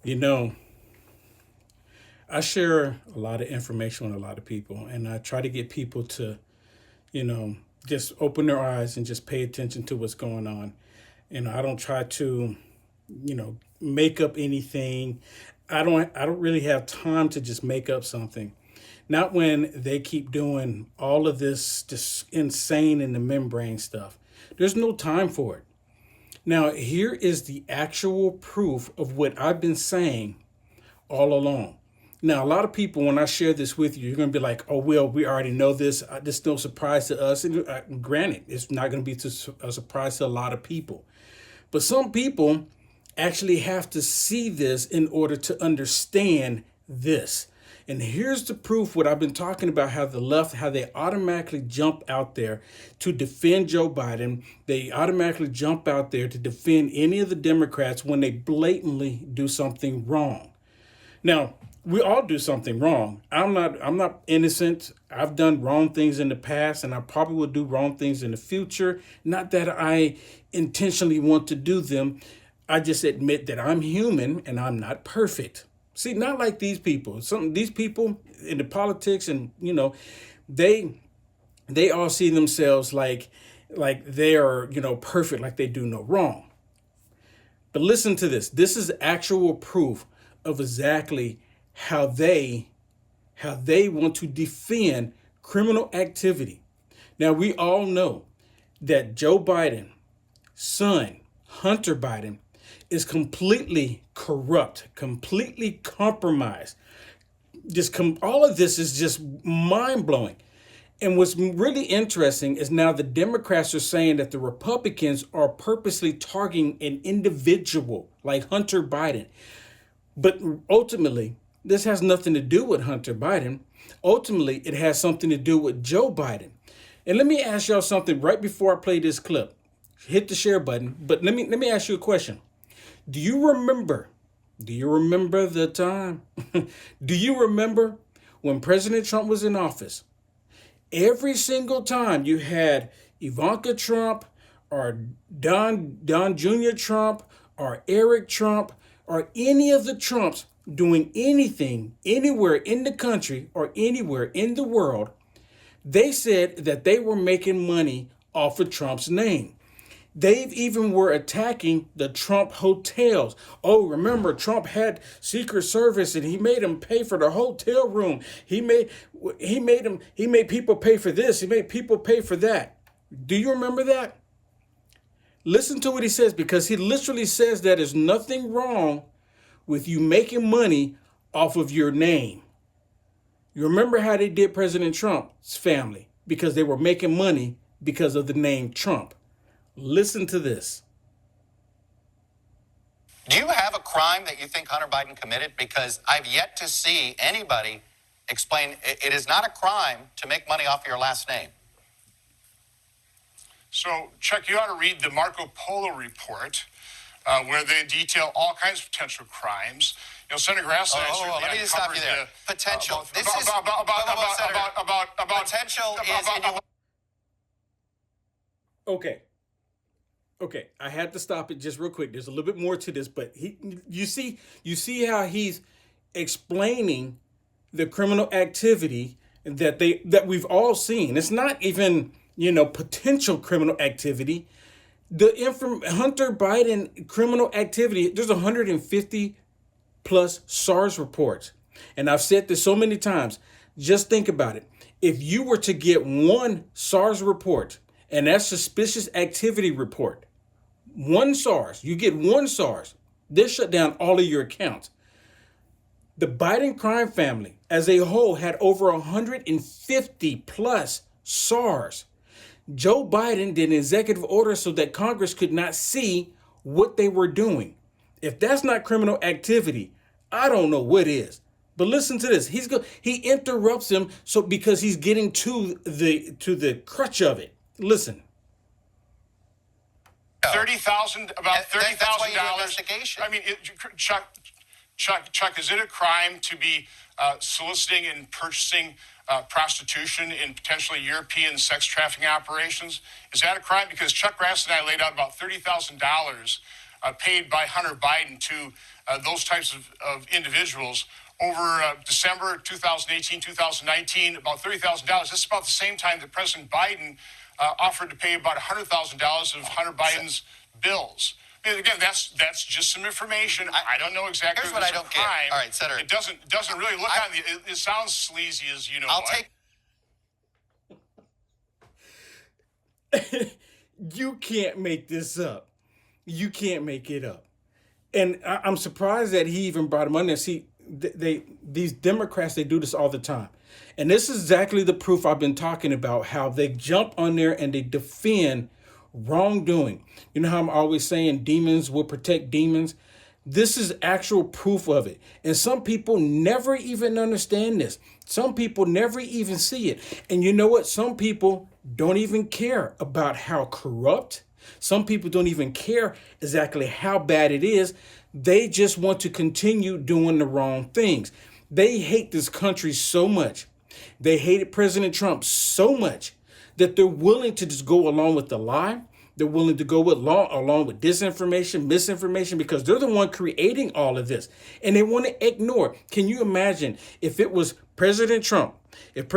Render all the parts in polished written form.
You know, I share a lot of information with a lot of people, and I try to get people to, you know, just open their eyes and just pay attention to what's going on. I don't try to, make up anything. I don't really have time to just make up something. Not when they keep doing all of this just insane in the membrane stuff. There's no time for it. Now, here is the actual proof of what I've been saying all along. Now, a lot of people, when I share this with you, you're going to be like, oh, well, we already know this. This is no surprise to us. And granted, it's not going to be a surprise to a lot of people. But some people actually have to see this in order to understand this. And here's the proof what I've been talking about, how the left, how they automatically jump out there to defend Joe Biden. They automatically jump out there to defend any of the Democrats when they blatantly do something wrong. Now, we all do something wrong. I'm not innocent. I've done wrong things in the past, and I probably will do wrong things in the future. Not that I intentionally want to do them. I just admit that I'm human and I'm not perfect. See, not like these people. These people in the politics, and they they all see themselves like they are, perfect, like they do no wrong. But listen to this. This is actual proof of exactly how they how they want to defend criminal activity. Now we all know that Joe Biden, son, Hunter Biden, is completely corrupt, completely compromised. All of this is just mind blowing. And what's really interesting is now the Democrats are saying that the Republicans are purposely targeting an individual like Hunter Biden. But ultimately, this has nothing to do with Hunter Biden. Ultimately, it has something to do with Joe Biden. And let me ask y'all something right before I play this clip. Hit the share button, but let me ask you a question. Do you remember? Do you remember the time? Do you remember when President Trump was in office? Every single time you had Ivanka Trump or Don Jr. Trump or Eric Trump or any of the Trumps doing anything anywhere in the country or anywhere in the world, they said that they were making money off of Trump's name. They even were attacking the Trump hotels. Oh, remember, Trump had Secret Service and he made them pay for the hotel room. He made people pay for this. He made people pay for that. Do you remember that? Listen to what he says, because he literally says that there's nothing wrong with you making money off of your name. You remember how they did President Trump's family, because they were making money because of the name Trump. Listen to this. Do you have a crime that you think Hunter Biden committed? Because I've yet to see anybody explain it is not a crime to make money off your last name. So, Chuck, you ought to read the Marco Polo report, where they detail all kinds of potential crimes. Senator Grass and I certainly let me just stop you there. Potential. Potential is. Okay, I had to stop it just real quick. There's a little bit more to this, but you see how he's explaining the criminal activity that we've all seen. It's not even potential criminal activity. Hunter Biden criminal activity. There's 150 plus SARS reports, and I've said this so many times. Just think about it. If you were to get one SARS report, and that's suspicious activity report, one SARS, you get one SARS, they shut down all of your accounts. The Biden crime family as a whole had over 150 plus SARS. Joe Biden did an executive order so that Congress could not see what they were doing. If that's not criminal activity, I don't know what is. But listen to this. He interrupts him because he's getting to the crutch of it. Listen. About $30,000. I mean, Chuck, is it a crime to be soliciting and purchasing prostitution in potentially European sex trafficking operations? Is that a crime? Because Chuck Grass and I laid out about $30,000 paid by Hunter Biden to those types of individuals. Over December 2018, 2019, about $30,000. That's about the same time that President Biden offered to pay about $100,000 of Hunter Biden's bills. And again, that's just some information. I don't know exactly. Here's what I don't get. All right, Senator. It doesn't really look on the. It sounds sleazy as you know. I'll take. You can't make this up. You can't make it up. And I'm surprised that he even brought him on there. See, these Democrats, they do this all the time. And this is exactly the proof I've been talking about, how they jump on there and they defend wrongdoing. You know how I'm always saying demons will protect demons? This is actual proof of it. And some people never even understand this. Some people never even see it. And you know what? Some people don't even care about how corrupt. Some people don't even care exactly how bad it is. They just want to continue doing the wrong things. They hate this country so much. They hated President Trump so much that they're willing to just go along with the lie. They're willing to go along with disinformation, misinformation, because they're the one creating all of this. And they want to ignore. Can you imagine if it was President Trump? If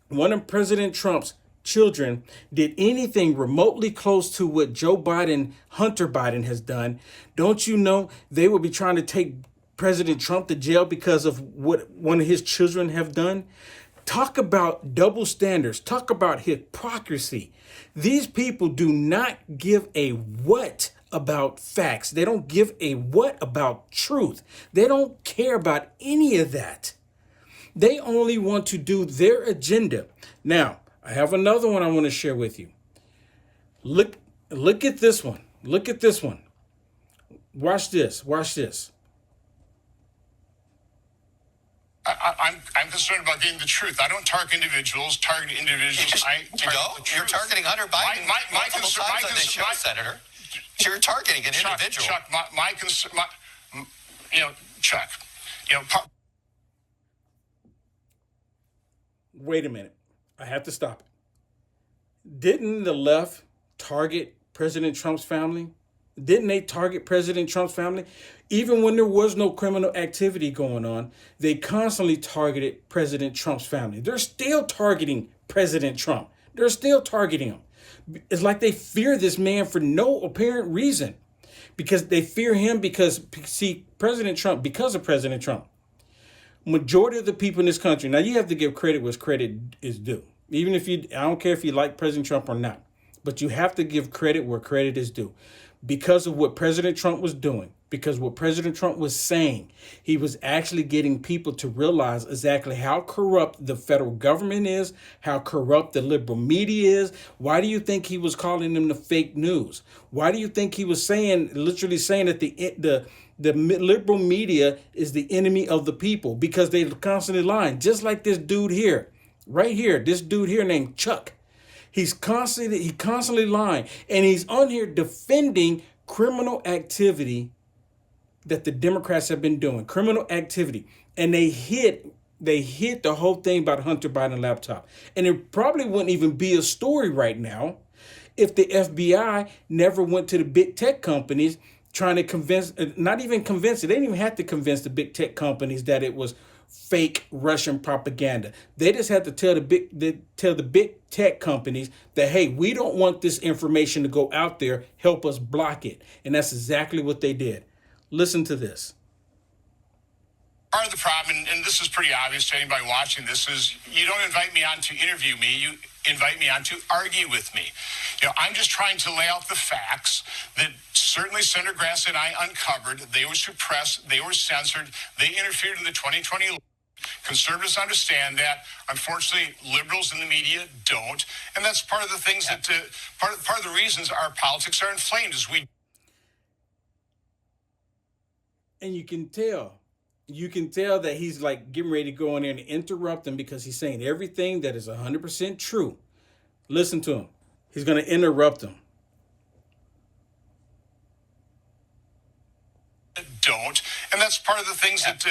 one of President Trump's children did anything remotely close to what Hunter Biden has done, don't you know they would be trying to take President Trump to jail because of what one of his children have done? Talk about double standards. Talk about hypocrisy. These people do not give a what about facts. They don't give a what about truth. They don't care about any of that. They only want to do their agenda. Now, I have another one I want to share with you. Look at this one. Look at this one. Watch this. Watch this. I'm concerned about getting the truth. I don't target individuals. You're targeting Hunter Biden multiple times on this show, Senator. You're targeting an individual. Chuck, my concern, Chuck, Wait a minute. I have to stop it. Didn't the left target President Trump's family? Didn't they target President Trump's family? Even when there was no criminal activity going on, they constantly targeted President Trump's family. They're still targeting President Trump. They're still targeting him. It's like they fear this man for no apparent reason. Because they fear him because of President Trump. Majority of the people in this country, now you have to give credit where credit is due. I don't care if you like President Trump or not, but you have to give credit where credit is due. Because of what President Trump was doing, because what President Trump was saying, he was actually getting people to realize exactly how corrupt the federal government is, how corrupt the liberal media is. Why do you think he was calling them the fake news? Why do you think he was literally saying that the liberal media is the enemy of the people? Because they're constantly lying, just like this dude here, right here, this dude here named Chuck. He's constantly lying, and he's on here defending criminal activity that the Democrats have been doing, criminal activity. And they hit the whole thing about Hunter Biden laptop. And it probably wouldn't even be a story right now if the FBI never went to the big tech companies trying to not even convince it. They didn't even have to convince the big tech companies that it was fake Russian propaganda. They just had to tell the big tech companies that, hey, we don't want this information to go out there. Help us block it. And that's exactly what they did. Listen to this. Part of the problem, and this is pretty obvious to anybody watching this, is you don't invite me on to interview me. You invite me on to argue with me. I'm just trying to lay out the facts that certainly Senator Grass and I uncovered. They were suppressed. They were censored. They interfered in the 2020 election. Conservatives understand that. Unfortunately, liberals in the media don't. And that's part of the things that, part of the reasons our politics are inflamed is we. And you can tell that he's like getting ready to go in there and interrupt them because he's saying everything that is 100% true. Listen to him. He's going to interrupt them. Don't. And that's part of the things that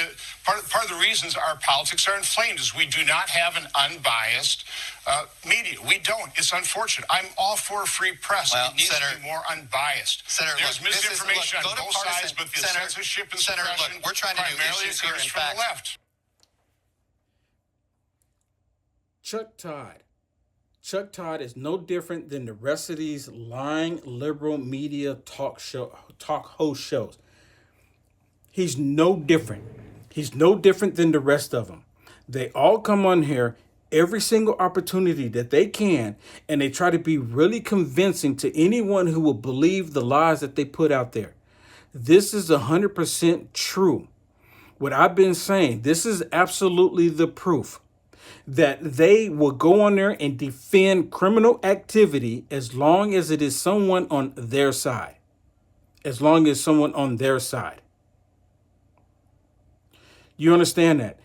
part of the reasons our politics are inflamed is we do not have an unbiased media. We don't. It's unfortunate. I'm all for a free press. Well, it needs Senator, to be more unbiased. Senator, There's look, misinformation go on to both partisan- sides, but the Senator, censorship and Senator, suppression look, we're trying to do primarily issues here occurs and from facts. the left. Chuck Todd is no different than the rest of these lying liberal media talk host shows. He's no different. He's no different than the rest of them. They all come on here every single opportunity that they can, and they try to be really convincing to anyone who will believe the lies that they put out there. This is 100% true. What I've been saying, this is absolutely the proof that they will go on there and defend criminal activity as long as it is someone on their side. As long as someone on their side. You understand that?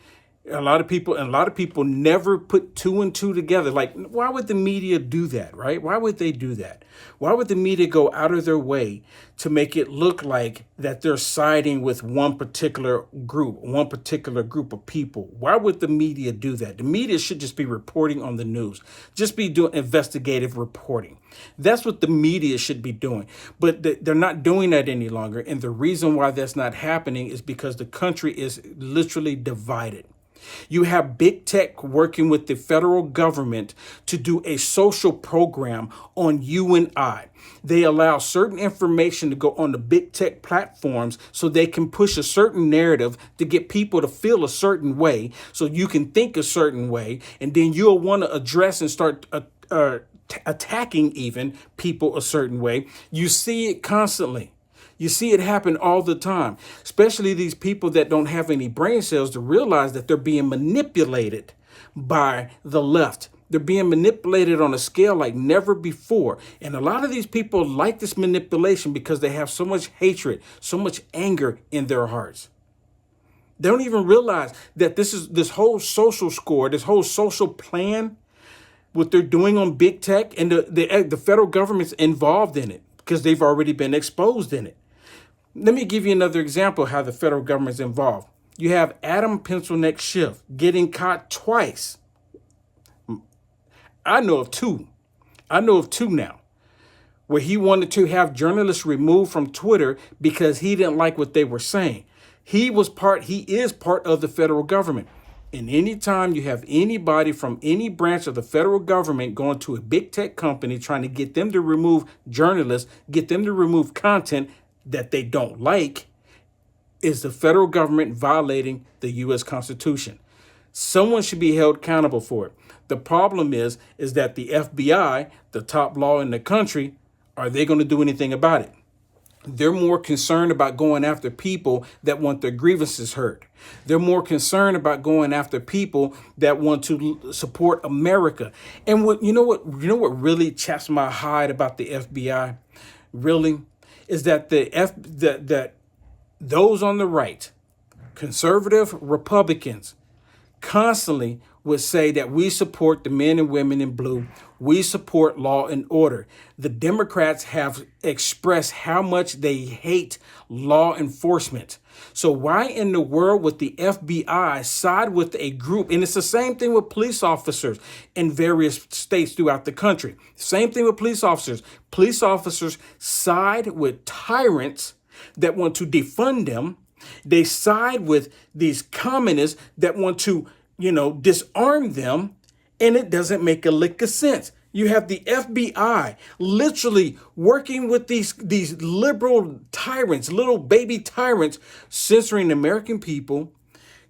A lot of people never put two and two together. Like, why would the media do that, right? Why would they do that? Why would the media go out of their way to make it look like that they're siding with one particular group of people? Why would the media do that? The media should just be reporting on the news, just be doing investigative reporting. That's what the media should be doing. But they're not doing that any longer. And the reason why that's not happening is because the country is literally divided. You have big tech working with the federal government to do a social program on you and I. They allow certain information to go on the big tech platforms so they can push a certain narrative to get people to feel a certain way so you can think a certain way. And then you'll want to address and start attacking even people a certain way. You see it constantly. You see it happen all the time, especially these people that don't have any brain cells to realize that they're being manipulated by the left. They're being manipulated on a scale like never before. And a lot of these people like this manipulation because they have so much hatred, so much anger in their hearts. They don't even realize that this whole social score, this whole social plan, what they're doing on big tech, and the federal government's involved in it because they've already been exposed in it. Let me give you another example of how the federal government's involved. You have Adam Pencilneck Schiff getting caught twice. I know of two now, where he wanted to have journalists removed from Twitter because he didn't like what they were saying. He is part of the federal government. And anytime you have anybody from any branch of the federal government going to a big tech company trying to get them to remove journalists, get them to remove content that they don't like, is the federal government violating the U.S. Constitution. Someone should be held accountable for it. The problem is that the FBI, the top law in the country, are they going to do anything about it? They're more concerned about going after people that want their grievances heard. They're more concerned about going after people that want to support America. And what really chaps my hide about the FBI, really, is that that those on the right, conservative Republicans, constantly would say that we support the men and women in blue. We support law and order. The Democrats have expressed how much they hate law enforcement. So why in the world would the FBI side with a group? And it's the same thing with police officers in various states throughout the country. Same thing with police officers. Police officers side with tyrants that want to defund them. They side with these communists that want to disarm them, and it doesn't make a lick of sense. You have the FBI literally working with these liberal tyrants, little baby tyrants, censoring the American people,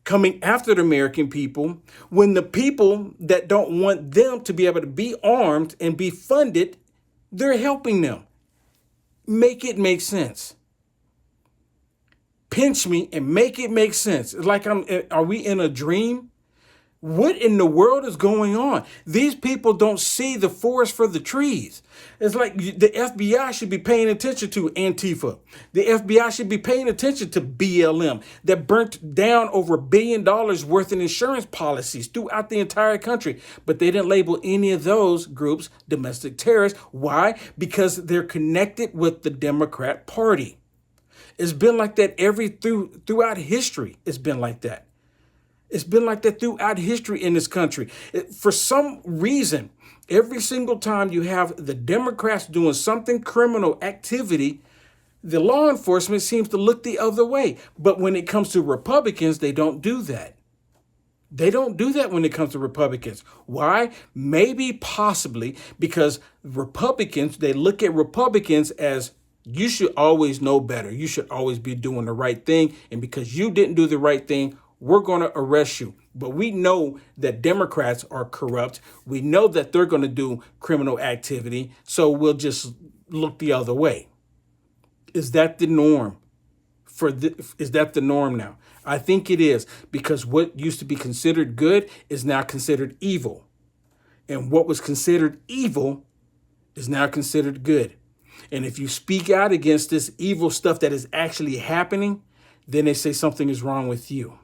coming after the American people, when the people that don't want them to be able to be armed and be funded, they're helping them. Make it make sense. Pinch me and make it make sense. Like are we in a dream? What in the world is going on? These people don't see the forest for the trees. It's like the FBI should be paying attention to Antifa. The FBI should be paying attention to BLM that burnt down over $1 billion worth in insurance policies throughout the entire country. But they didn't label any of those groups domestic terrorists. Why? Because they're connected with the Democrat Party. It's been like that throughout history. It's been like that. It's been like that throughout history in this country. For some reason, every single time you have the Democrats doing something criminal activity, the law enforcement seems to look the other way. But when it comes to Republicans, they don't do that. They don't do that when it comes to Republicans. Why? Maybe, possibly, because Republicans, they look at Republicans as you should always know better. You should always be doing the right thing. And because you didn't do the right thing, we're going to arrest you. But we know that Democrats are corrupt. We know that they're going to do criminal activity. So we'll just look the other way. Is that the norm? Is that the norm now? I think it is, because what used to be considered good is now considered evil. And what was considered evil is now considered good. And if you speak out against this evil stuff that is actually happening, then they say something is wrong with you.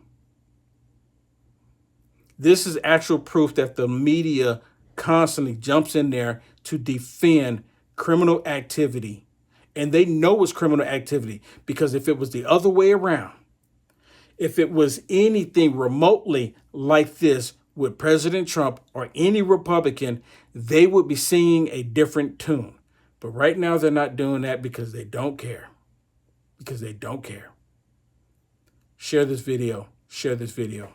This is actual proof that the media constantly jumps in there to defend criminal activity. And they know it's criminal activity, because if it was the other way around, if it was anything remotely like this with President Trump or any Republican, they would be singing a different tune. But right now they're not doing that because they don't care. Because they don't care. Share this video. Share this video.